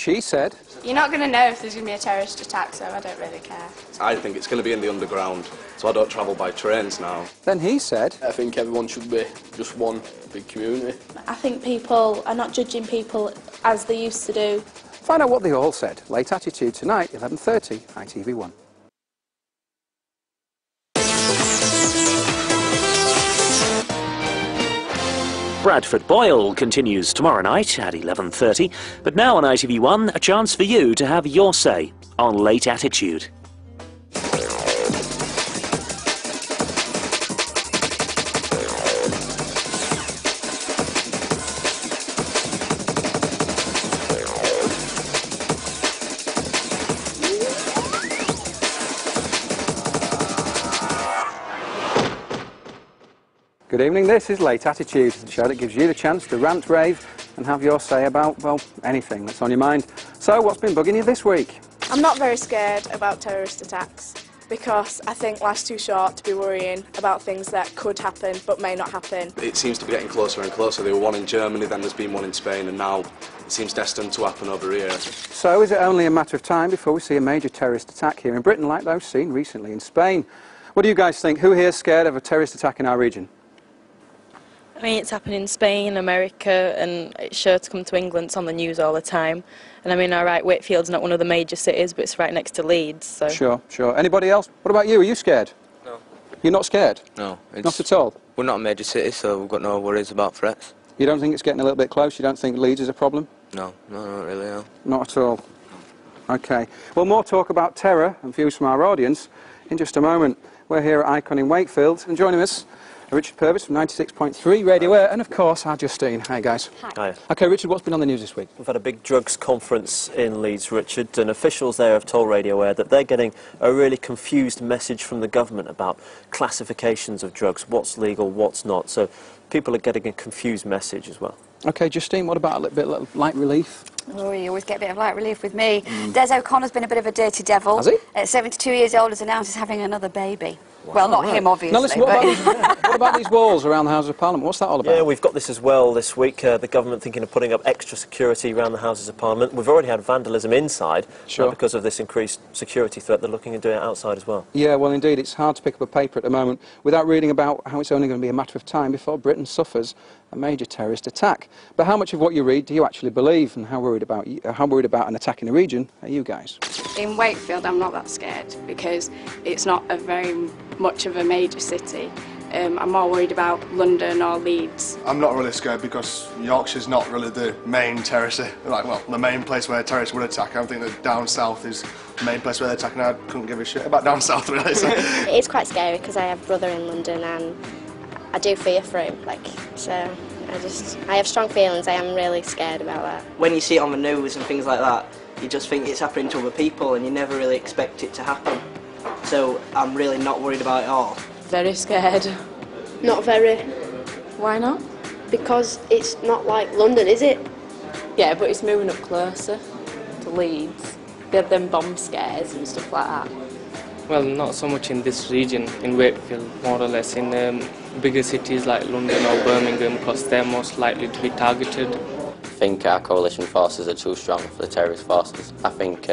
She said... You're not going to know if there's going to be a terrorist attack, so I don't really care. I think it's going to be in the underground, so I don't travel by trains now. Then he said... I think everyone should be just one big community. I think people are not judging people as they used to do. Find out what they all said. Late Attitude tonight, 11:30, ITV1. Bradford Boyle continues tomorrow night at 11:30, but now on ITV1, a chance for you to have your say on Late Attitude. Good evening, this is Late Attitude, the show that gives you the chance to rant, rave and have your say about, well, anything that's on your mind. So, what's been bugging you this week? I'm not very scared about terrorist attacks because I think life's too short to be worrying about things that could happen but may not happen. It seems to be getting closer and closer. There were one in Germany, then there's been one in Spain, and now it seems destined to happen over here. So, is it only a matter of time before we see a major terrorist attack here in Britain like those seen recently in Spain? What do you guys think? Who here is scared of a terrorist attack in our region? I mean, it's happening in Spain, America, and it's sure to come to England. It's on the news all the time. And I mean, all right, Wakefield's not one of the major cities, but it's right next to Leeds, so... Sure, sure. Anybody else? What about you? Are you scared? No. You're not scared? No. Not at all? We're not a major city, so we've got no worries about threats. You don't think it's getting a little bit close? You don't think Leeds is a problem? No, not really, no. Not at all? OK. Well, more talk about terror and views from our audience in just a moment. We're here at Icon in Wakefield, and joining us, Richard Purvis from 96.3 Radio Air, and of course our Justine. Hi guys. Hi. OK, Richard, what's been on the news this week? We've had a big drugs conference in Leeds, Richard, and officials there have told Radio Air that they're getting a really confused message from the government about classifications of drugs, what's legal, what's not. So people are getting a confused message as well. OK, Justine, what about a little bit of light relief? Oh, you always get a bit of light relief with me. Des O'Connor's been a bit of a dirty devil. Has he? At 72 years old, has announced he's having another baby. Wow, well, not him, obviously. Now, listen, what about these walls around the Houses of Parliament? What's that all about? Yeah, we've got this as well this week. The government thinking of putting up extra security around the Houses of Parliament. We've already had vandalism inside because of this increased security threat. They're looking at doing it outside as well. Yeah, well, indeed, it's hard to pick up a paper at the moment without reading about how it's only going to be a matter of time before Britain suffers a major terrorist attack. But how much of what you read do you actually believe, and how worried about an attack in the region are you guys? In Wakefield, I'm not that scared because it's not a very much of a major city. I'm more worried about London or Leeds. I'm not really scared because Yorkshire's not really the main terrorist, the main place where terrorists would attack. I think that down south is the main place where they're attacking. I couldn't give a shit about down south really. So. It is quite scary because I have a brother in London and I do fear for him, so I have strong feelings. I am really scared about that. When you see it on the news and things like that, you just think it's happening to other people and you never really expect it to happen. So I'm really not worried about it at all. Very scared. Not very. Why not? Because it's not like London, is it? Yeah, but it's moving up closer to Leeds. They had them bomb scares and stuff like that. Well, not so much in this region, in Wakefield, more or less. In bigger cities like London or Birmingham, because they're most likely to be targeted. I think our coalition forces are too strong for the terrorist forces. I think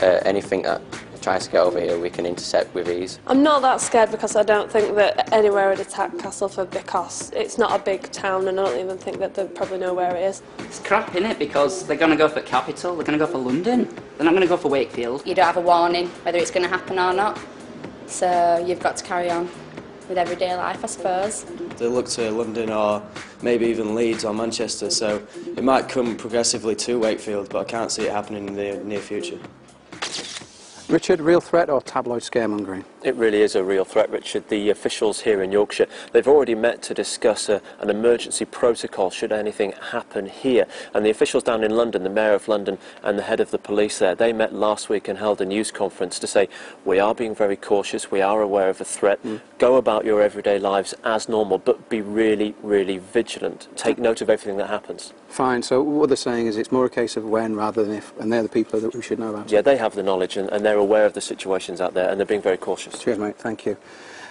anything that tries to get over here we can intercept with ease. I'm not that scared because I don't think that anywhere would attack Castleford because it's not a big town and I don't even think that they probably know where it is. It's crap, innit? Because they're going to go for capital, they're going to go for London. They're not going to go for Wakefield. You don't have a warning whether it's going to happen or not, so you've got to carry on with everyday life, I suppose. They look to London or maybe even Leeds or Manchester, so it might come progressively to Wakefield, but I can't see it happening in the near future. Richard, real threat or tabloid scaremongering? It really is a real threat, Richard. The officials here in Yorkshire, they've already met to discuss an emergency protocol should anything happen here. And the officials down in London, the Mayor of London and the head of the police there, they met last week and held a news conference to say, we are being very cautious, we are aware of the threat, go about your everyday lives as normal, but be really, really vigilant. Take note of everything that happens. Fine, so what they're saying is it's more a case of when rather than if, and they're the people that we should know about. Yeah, they have the knowledge and they're aware of the situations out there and they're being very cautious. Cheers, mate, thank you.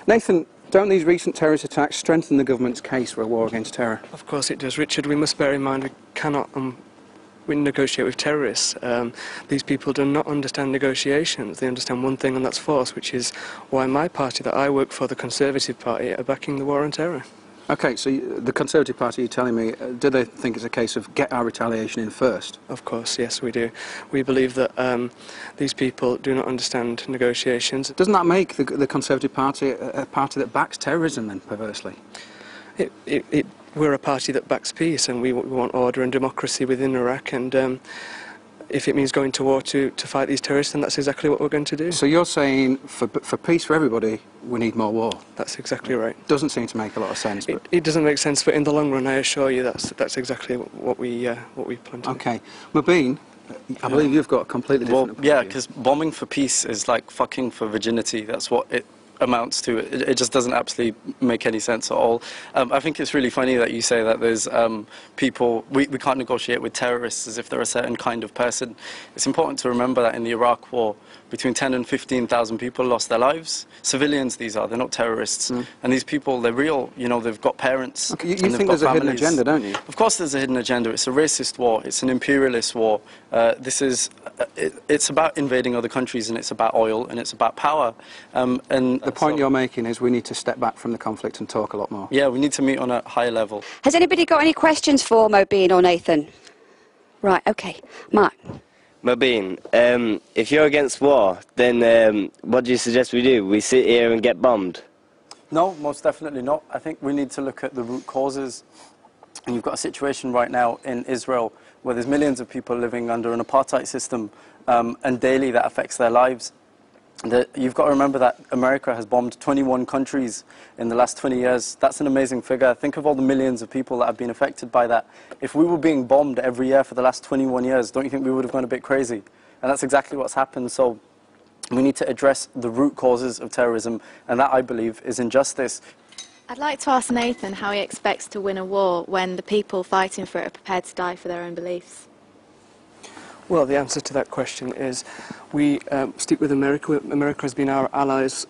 Nathan, don't these recent terrorist attacks strengthen the government's case for a war against terror? Of course it does, Richard. We must bear in mind we cannot we negotiate with terrorists. These people do not understand negotiations. They understand one thing, and that's force, which is why my party that I work for, the Conservative Party, are backing the war on terror. Okay, so the Conservative Party, you're telling me, do they think it's a case of get our retaliation in first? Of course, yes, we do. We believe that these people do not understand negotiations. Doesn't that make the Conservative Party a party that backs terrorism, then, perversely? We're a party that backs peace, and we want order and democracy within Iraq, and if it means going to war to fight these terrorists, then that's exactly what we're going to do. So you're saying for peace for everybody, we need more war? That's exactly right. Doesn't seem to make a lot of sense. But It doesn't make sense, but in the long run, I assure you, that's exactly what we plan to do. Okay, Mubin, I believe you've got a completely different opinion. Yeah, because bombing for peace is like fucking for virginity. That's what it amounts to. It just doesn't absolutely make any sense at all. I think it's really funny that you say that there's people, we can't negotiate with terrorists as if they're a certain kind of person. It's important to remember that in the Iraq war, between 10 and 15,000 people lost their lives. Civilians these are, they're not terrorists. And these people, they're real, you know, they've got parents. Okay, you think there's a hidden agenda, don't you? Of course there's a hidden agenda. It's a racist war, it's an imperialist war. It's about invading other countries, and it's about oil, and it's about power. And the point you're making is we need to step back from the conflict and talk a lot more. Yeah, we need to meet on a higher level. Has anybody got any questions for Mobeen or Nathan? Right, okay. Mark. Mobeen, if you're against war, then what do you suggest we do? We sit here and get bombed? No, most definitely not. I think we need to look at the root causes. And you've got a situation right now in Israel where there's millions of people living under an apartheid system, and daily that affects their lives. You've got to remember that America has bombed 21 countries in the last 20 years. That's an amazing figure. Think of all the millions of people that have been affected by that. If we were being bombed every year for the last 21 years, don't you think we would have gone a bit crazy? And that's exactly what's happened. So we need to address the root causes of terrorism, and that, I believe, is injustice. I'd like to ask Nathan how he expects to win a war when the people fighting for it are prepared to die for their own beliefs. Well, the answer to that question is we stick with America. America has been our allies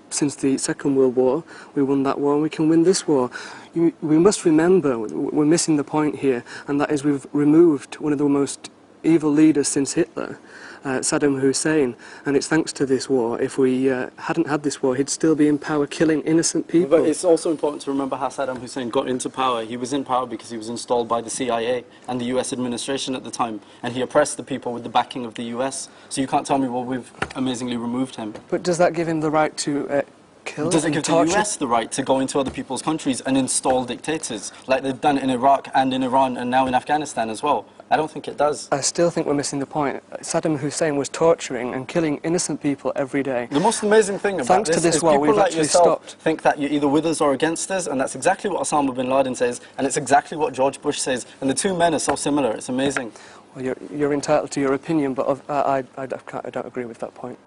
since the Second World War. We won that war, and we can win this war. We must remember, we're missing the point here, and that is we've removed one of the most evil leaders since Hitler, Saddam Hussein, and it's thanks to this war. If we hadn't had this war, he'd still be in power killing innocent people. But it's also important to remember how Saddam Hussein got into power. He was in power because he was installed by the CIA and the US administration at the time, and he oppressed the people with the backing of the US. So you can't tell me, well, we've amazingly removed him. But does that give him the right to kill Does it and give torture? the US the right to go into other people's countries and install dictators, like they've done in Iraq and in Iran and now in Afghanistan as well? I don't think it does. I still think we're missing the point. Saddam Hussein was torturing and killing innocent people every day. The most amazing thing about Thanks this to this is war, people we've like actually yourself stopped. think that you're either with us or against us, and that's exactly what Osama bin Laden says, and it's exactly what George Bush says, and the two men are so similar. It's amazing. Well, you're entitled to your opinion, but I don't agree with that point.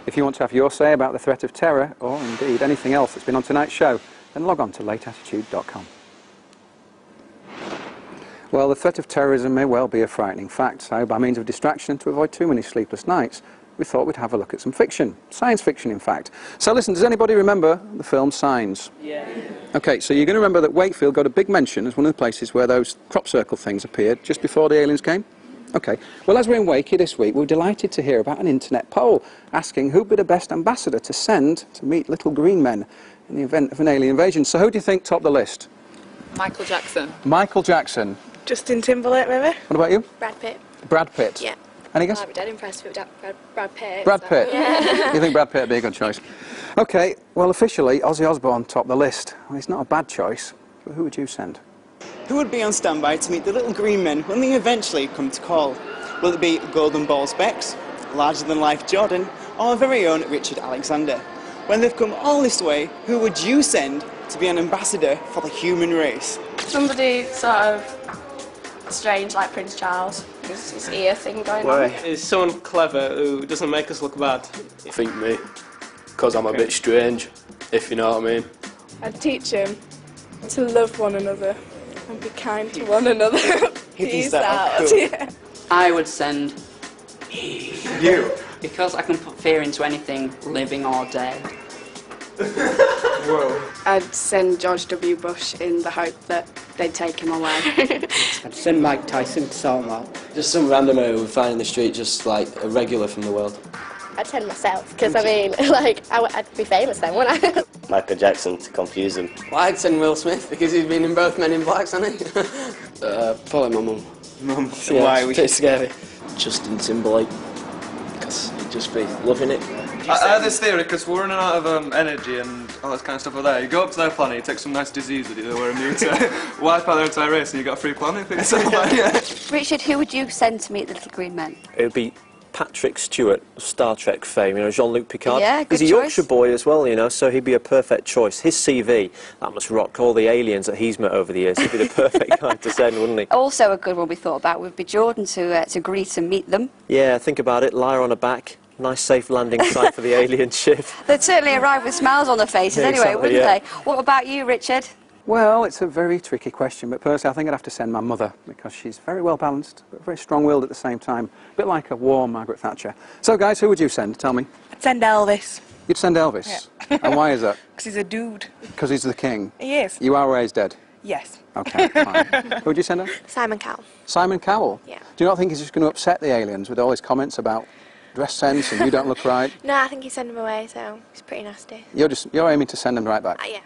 If you want to have your say about the threat of terror, or indeed anything else that's been on tonight's show, then log on to lateattitude.com. Well, the threat of terrorism may well be a frightening fact, so by means of distraction, to avoid too many sleepless nights, we thought we'd have a look at some fiction. Science fiction, in fact. So listen, does anybody remember the film Signs? Yeah. Okay, so you're going to remember that Wakefield got a big mention as one of the places where those crop circle things appeared just before the aliens came? Okay, well, as we're in Wakey this week, we're delighted to hear about an internet poll asking who'd be the best ambassador to send to meet little green men in the event of an alien invasion. So who do you think topped the list? Michael Jackson. Michael Jackson. Justin Timberlake, maybe? What about you? Brad Pitt. Brad Pitt. Yeah. Any guess? I'd be dead impressed with Brad Pitt. Brad so, Pitt. Yeah. You think Brad Pitt would be a good choice? Okay, well, officially, Ozzy Osbourne topped the list. Well, he's not a bad choice, but who would you send? Who would be on standby to meet the little green men when they eventually come to call? Will it be Golden Ball Specs, larger-than-life Jordan, or our very own Richard Alexander? When they've come all this way, who would you send to be an ambassador for the human race? Somebody sort of strange like Prince Charles. There's his ear thing going on. Is someone clever who doesn't make us look bad? I think me, because I'm a bit strange, if you know what I mean. I'd teach him to love one another and be kind to one another. Peace out. Cool. Yeah. I would send you, because I can put fear into anything, living or dead. Whoa. I'd send George W. Bush in the hope that they'd take him away. I'd send Mike Tyson to sort him out. Just some randomer we find in the street, just like a regular from the world. I'd send myself, because I mean, like, I'd be famous then, wouldn't I? Michael Jackson to confuse him. Well, I'd send Will Smith because he's been in both Men in Blacks, hasn't he? Probably my mum. Mum? Yeah, Why? it's a bit scary. Justin Timberlake, because he'd just be loving it. I have this theory, because we're running out of energy and all this kind of stuff over there. You go up to their planet, you take some nice disease with you that we're immune to, wipe out their entire race and you got a free planet. Richard, who would you send to meet the little green men? It would be Patrick Stewart of Star Trek fame, Jean-Luc Picard. Yeah, good He's a choice. Yorkshire boy as well, so he'd be a perfect choice. His CV, that must rock all the aliens that he's met over the years. He'd be the perfect guy to send, wouldn't he? Also a good one we thought about would be Jordan to greet and meet them. Yeah, think about it, lie on her back, nice safe landing site for the alien ship. They'd certainly arrive with smiles on their faces Yeah, anyway, exactly, wouldn't yeah. they? What about you, Richard? Well, it's a very tricky question, but personally I think I'd have to send my mother, because she's very well balanced, but very strong-willed at the same time, a bit like a warm Margaret Thatcher. So guys, who would you send? Tell me. I'd send Elvis. You'd send Elvis? Yeah. And why is that? Because he's a dude. Because he's the king? He is. You are raised dead? Yes. Okay, fine. Who would you send her? Simon Cowell. Simon Cowell? Yeah. Do you not think he's just going to upset the aliens with all his comments about dress sense and you don't look right? No, I think he sent him away, so he's pretty nasty. You're aiming to send them right back? Yeah.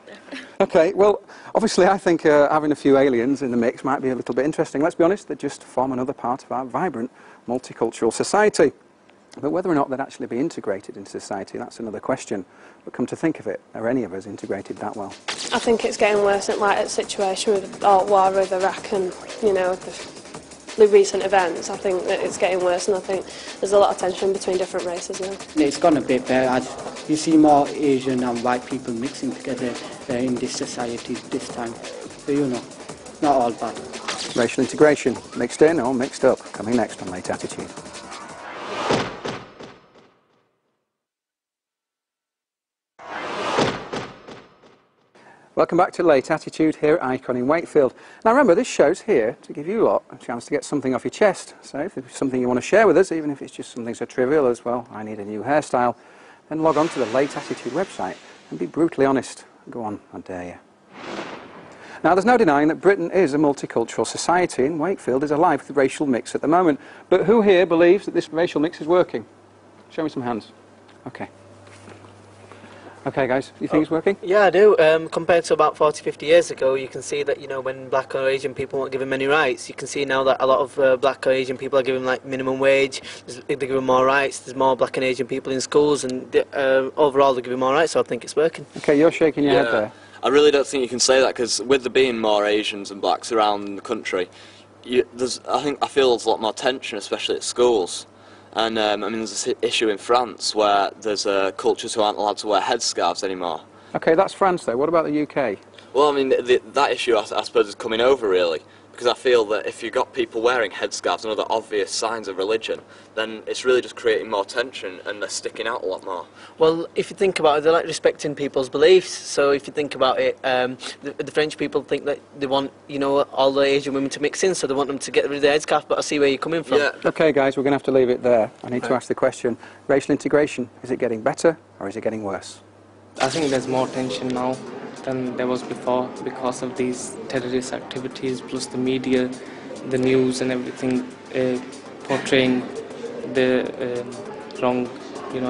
Okay, well, obviously I think having a few aliens in the mix might be a little bit interesting. Let's be honest, they just form another part of our vibrant multicultural society. But whether or not they'd actually be integrated into society, that's another question. But come to think of it, are any of us integrated that well? I think it's getting worse at the situation with the war with Iraq and, the recent events. I think that it's getting worse, and I think there's a lot of tension between different races now. It's gone a bit better. You see more Asian and white people mixing together in this society this time. So, not all bad. Racial integration, mixed in or mixed up? Coming next on Late Attitude. Welcome back to Late Attitude here at Icon in Wakefield. Now remember, this show's here to give you lot a chance to get something off your chest. So if there's something you want to share with us, even if it's just something so trivial as, well, I need a new hairstyle, then log on to the Late Attitude website and be brutally honest. Go on, I dare you. Now there's no denying that Britain is a multicultural society and Wakefield is alive with the racial mix at the moment. But who here believes that this racial mix is working? Show me some hands. Okay. Okay, guys, you think it's working? Yeah, I do. Compared to about 40, 50 years ago, you can see that, when black or Asian people weren't given many rights, you can see now that a lot of black or Asian people are given, minimum wage, they're given more rights, there's more black and Asian people in schools, and overall they're given more rights, so I think it's working. Okay, you're shaking your head there. I really don't think you can say that, because with there being more Asians and blacks around the country, I feel there's a lot more tension, especially at schools. And there's this issue in France where there's cultures who aren't allowed to wear headscarves anymore. Okay, that's France though. What about the UK? Well, that issue I suppose is coming over really, because I feel that if you've got people wearing headscarves and other obvious signs of religion, then it's really just creating more tension and they're sticking out a lot more. Well, if you think about it, they like respecting people's beliefs. So if you think about it, the French people think that they want, all the Asian women to mix in, so they want them to get rid of the headscarf, but I see where you're coming from. Yeah. Okay, guys, we're going to have to leave it there. I need to ask the question, racial integration, is it getting better or is it getting worse? I think there's more tension now than there was before because of these terrorist activities, plus the media, the news and everything portraying the wrong,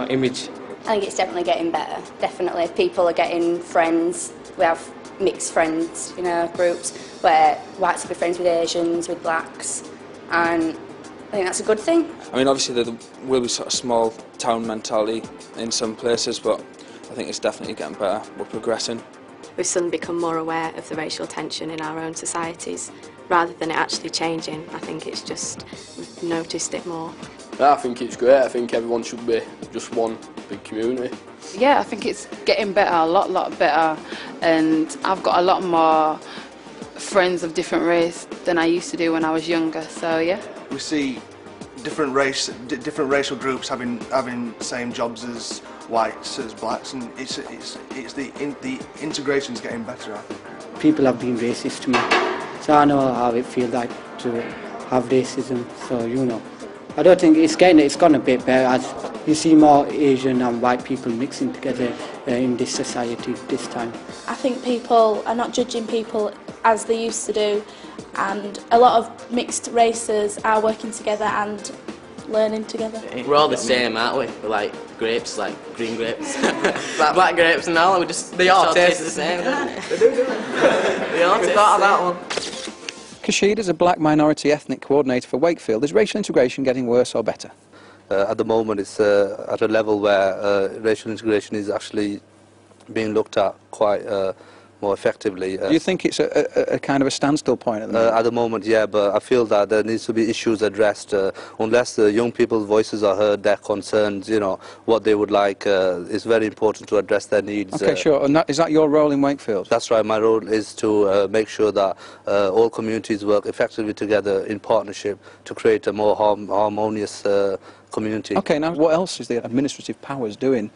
image. I think it's definitely getting better. Definitely, people are getting friends. We have mixed friends, groups where whites will be friends with Asians, with blacks, and I think that's a good thing. Obviously there will be sort of small town mentality in some places, but I think it's definitely getting better. We're progressing. We've suddenly become more aware of the racial tension in our own societies. Rather than it actually changing, I think it's just we've noticed it more. I think it's great. I think everyone should be just one big community. Yeah, I think it's getting better, a lot better, and I've got a lot more friends of different race than I used to do when I was younger, so yeah. We see different racial groups having the same jobs as whites, as blacks, and it's the integration's getting better, I think. People have been racist to me, so I know how it feels like to have racism, so I don't think it's gone a bit better as you see more Asian and white people mixing together in this society this time. I think people are not judging people as they used to do, and a lot of mixed races are working together and learning together. We're all the same, aren't we? We're like grapes, like green grapes, black grapes and all. They all taste the same, don't they? They do, don't they? They all taste the same. Kashid is a black minority ethnic coordinator for Wakefield. Is racial integration getting worse or better? At the moment it's at a level where racial integration is actually being looked at quite more effectively. Do you think it's a kind of a standstill point at the moment? At the moment, yeah, but I feel that there needs to be issues addressed. Unless the young people's voices are heard, their concerns, you know, what they would like, it's very important to address their needs. Okay, sure. And is that your role in Wakefield? That's right. My role is to make sure that all communities work effectively together in partnership to create a more harmonious community. Okay, now what else is the administrative powers doing?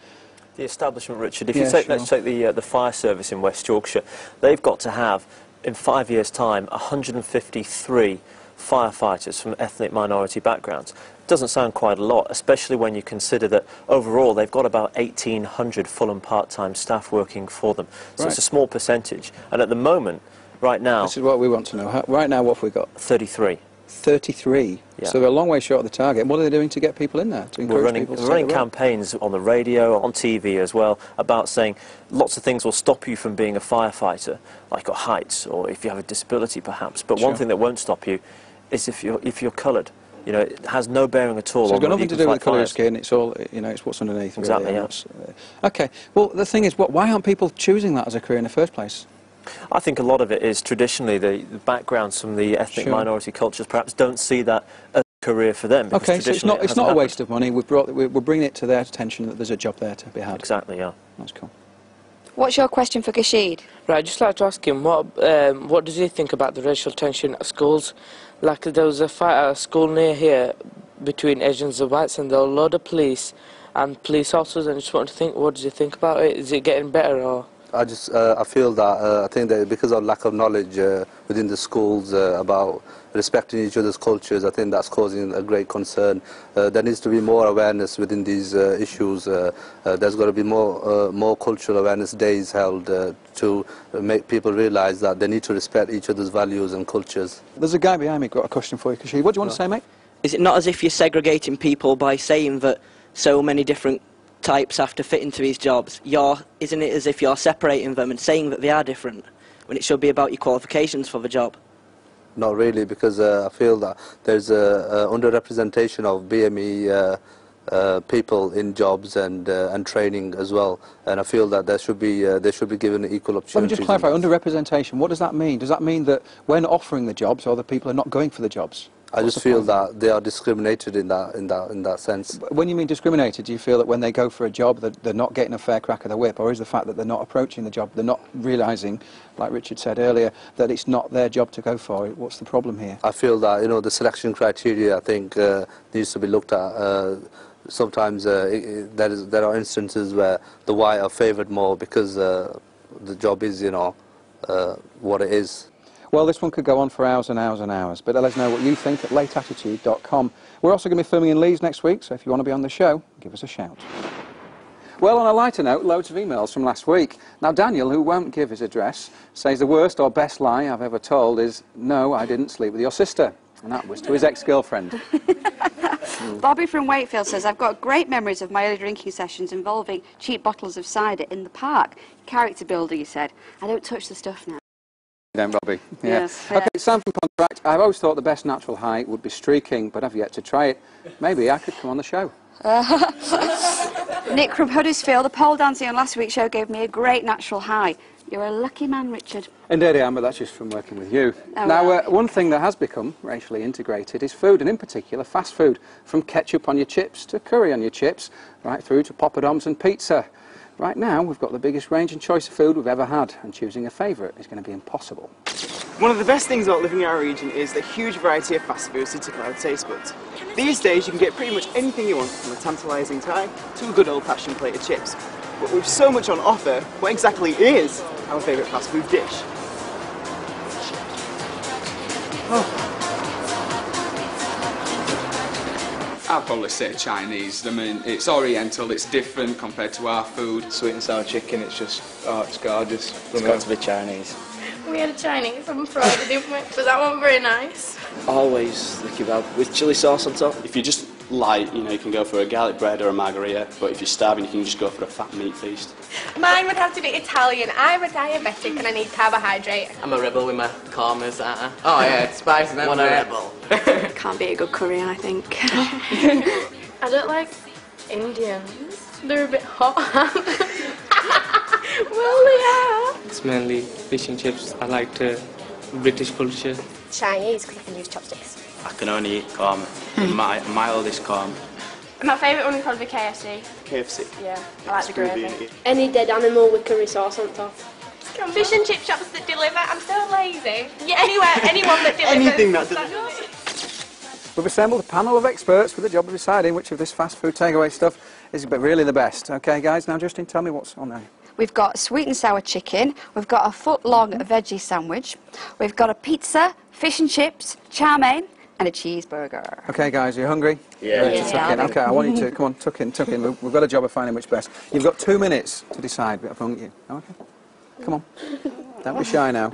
The establishment, Richard, if you take, let's take the fire service in West Yorkshire, they've got to have, in 5 years' time, 153 firefighters from ethnic minority backgrounds. Doesn't sound quite a lot, especially when you consider that overall they've got about 1,800 full and part-time staff working for them. So it's a small percentage. And at the moment, right now... This is what we want to know. Right now, what have we got? 33. 33. Yeah. So they're a long way short of the target. What are they doing to get people in there? To encourage people to we're running campaigns on the radio, on TV as well, about saying lots of things will stop you from being a firefighter, like your height or if you have a disability perhaps. But one thing that won't stop you is if you're coloured. You know, it has no bearing at all. So it's got on nothing to do with the colour of skin. It's all, you know, it's what's underneath. Exactly. Really, okay. Well, the thing is, why aren't people choosing that as a career in the first place? I think a lot of it is traditionally the backgrounds from the ethnic minority cultures perhaps don't see that as a career for them. Okay, so it's not a waste of money. We're bringing it to their attention that there's a job there to be had. Exactly, yeah. That's cool. What's your question for Kashid? Right, I'd just like to ask him, what does he think about the racial tension at schools? Like there was a fight at a school near here between Asians and whites, and there were a lot of police and police officers, and I just want to think, what does he think about it? Is it getting better or...? I feel that I think that because of lack of knowledge within the schools about respecting each other's cultures, I think that's causing a great concern. There needs to be more awareness within these issues. There's got to be more cultural awareness days held to make people realise that they need to respect each other's values and cultures. There's a guy behind me got a question for you, Kashid. What do you want to say, mate? Is it not as if you're segregating people by saying that so many different types have to fit into these jobs? Isn't it as if you're separating them and saying that they are different when it should be about your qualifications for the job? Not really, because I feel that there's a underrepresentation of BME people in jobs and training as well, and I feel that they should be given equal opportunities. Let me just clarify, underrepresentation, what does that mean? Does that mean that when offering the jobs, or the people are not going for the jobs? I just feel that they are discriminated in that sense. When you mean discriminated, do you feel that when they go for a job that they're not getting a fair crack of the whip, or is the fact that they're not approaching the job, they're not realising, like Richard said earlier, that it's not their job to go for? What's the problem here? I feel that, you know, the selection criteria, I think, needs to be looked at. Sometimes there are instances where the white are favoured more because the job is, you know, what it is. Well, this one could go on for hours and hours and hours, but let us know what you think at lateattitude.com. We're also going to be filming in Leeds next week, so if you want to be on the show, give us a shout. Well, on a lighter note, loads of emails from last week. Now, Daniel, who won't give his address, says the worst or best lie I've ever told is, no, I didn't sleep with your sister. And that was to his ex-girlfriend. Bobby from Wakefield says, I've got great memories of my early drinking sessions involving cheap bottles of cider in the park. Character builder, he said. I don't touch the stuff now. Then, Robbie. Yeah. Yes. Okay, Sam from Contract. I've always thought the best natural high would be streaking, but I've yet to try it. Maybe I could come on the show. Nick from Huddersfield, the pole dancing on last week's show gave me a great natural high. You're a lucky man, Richard. Indeed I am, but that's just from working with you. Oh, now, well. one thing that has become racially integrated is food, and in particular fast food. From ketchup on your chips to curry on your chips, right through to poppadoms and pizza. Right now, we've got the biggest range and choice of food we've ever had, and choosing a favourite is going to be impossible. One of the best things about living in our region is the huge variety of fast foods to tickle our taste buds. These days you can get pretty much anything you want, from a tantalising Thai to a good old-fashioned plate of chips. But with so much on offer, what exactly is our favourite fast food dish? I'd probably say Chinese. I mean, it's oriental, it's different compared to our food. Sweet and sour chicken, it's just, oh, it's gorgeous. It's got to be Chinese. We had a Chinese on Friday, didn't we? Was that one very nice? Always the kebab with chilli sauce on top. If you're just light, you know, you can go for a garlic bread or a margarita, but if you're starving, you can just go for a fat meat feast. Mine would have to be Italian. I'm a diabetic and I need carbohydrate. I'm a rebel with my kormas, aren't I? Oh yeah, it's spicy. One a rebel. Can't beat a good Korean, I think. I don't like Indians. They're a bit hot. Well, they are. It's mainly fish and chips. I like the British culture. Chinese, because I can use chopsticks. I can only eat korma. My oldest korma. My favourite one would probably be KFC. KFC. Yeah, I like the gravy. Any dead animal with curry sauce on top. Fish and chip shops that deliver. I'm so lazy. Yeah, anyone that delivers. Anything that delivers. We've assembled a panel of experts with the job of deciding which of this fast food takeaway stuff is really the best. Okay, guys, now Justine, tell me what's on there. We've got sweet and sour chicken, we've got a foot-long veggie sandwich, we've got a pizza, fish and chips, chow mein, and a cheeseburger. Okay, guys, are you hungry? Yeah. Ready to tuck in? Okay, I want you to, come on, tuck in. We've got a job of finding which best. You've got 2 minutes to decide, haven't you? Okay, come on. Don't be shy now.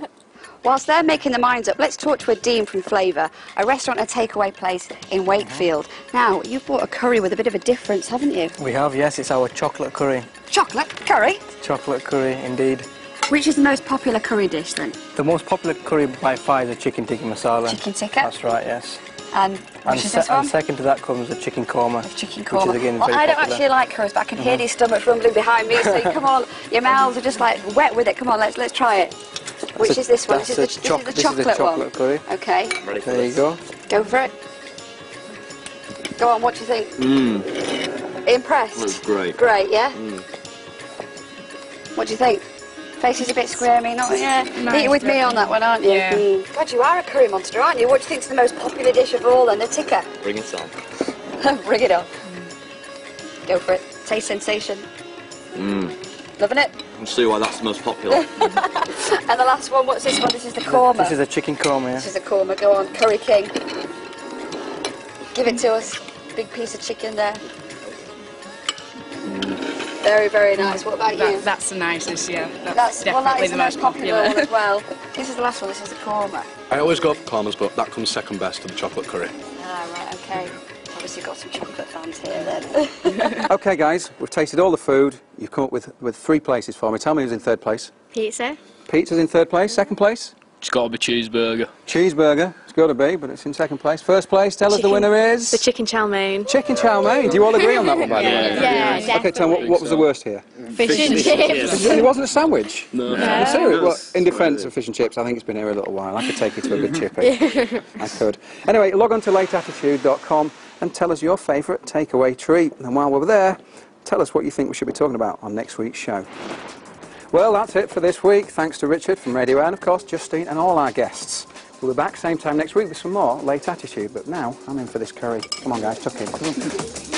Whilst they're making their minds up, let's talk to a Dean from Flavour, a restaurant and takeaway place in Wakefield. Now, you've brought a curry with a bit of a difference, haven't you? We have, yes, it's our chocolate curry. Chocolate curry? Chocolate curry, indeed. Which is the most popular curry dish, then? The most popular curry by far is the chicken tikka masala. Chicken tikka? That's right, yes. And which is this one? And second to that comes the chicken korma. Chicken korma. Which is again well, very I don't popular. actually like curries, but I can hear these stomachs rumbling behind me, so come on, your mouths are just like wet with it. Come on, let's try it. Which is this one? This is the chocolate one. Curry. Okay. There you go. Go for it. Go on, what do you think? Impressed? Looks great. Great, yeah? What do you think? Face is a bit squirmy, not yeah. You're with me on that one, aren't you? Yeah. God, you are a curry monster, aren't you? What do you think's the most popular dish of all then? The tikka? Bring it on. Bring it on. Go for it. Taste sensation. Loving it? I'll see why that's the most popular. And the last one, what's this one? This is the korma. This is a chicken korma, yeah. This is a korma. Go on, Curry King. Give it to us. Big piece of chicken there. Very, very nice. What about you? That's the nicest, yeah. That's definitely that is the most popular one as well. This is the last one. This is the korma. I always go for kormas, but that comes second best to the chocolate curry. Ah, right, okay. Obviously got some chocolate fans here then. Okay, guys, we've tasted all the food. You've come up with 3 places for me. Tell me who's in 3rd place. Pizza. Pizza's in 3rd place. 2nd place? It's got to be cheeseburger. Cheeseburger. It's got to be, but it's in 2nd place. 1st place, tell us the winner is... The chicken chow mein. Chicken chow mein. Do you all agree on that one, by the way? Yeah, Okay, tell me, what was the worst here? Fish and chips. It wasn't a sandwich? No. Serious? Well, in defence of fish and chips, I think it's been here a little while. I could take you to a good chippy. I could. Anyway, log on to lateattitude.com and tell us your favourite takeaway treat. And while we're there, tell us what you think we should be talking about on next week's show. Well, that's it for this week. Thanks to Richard from Radio and, of course, Justine and all our guests. We'll be back same time next week with some more Late Attitude. But now, I'm in for this curry. Come on, guys, tuck in.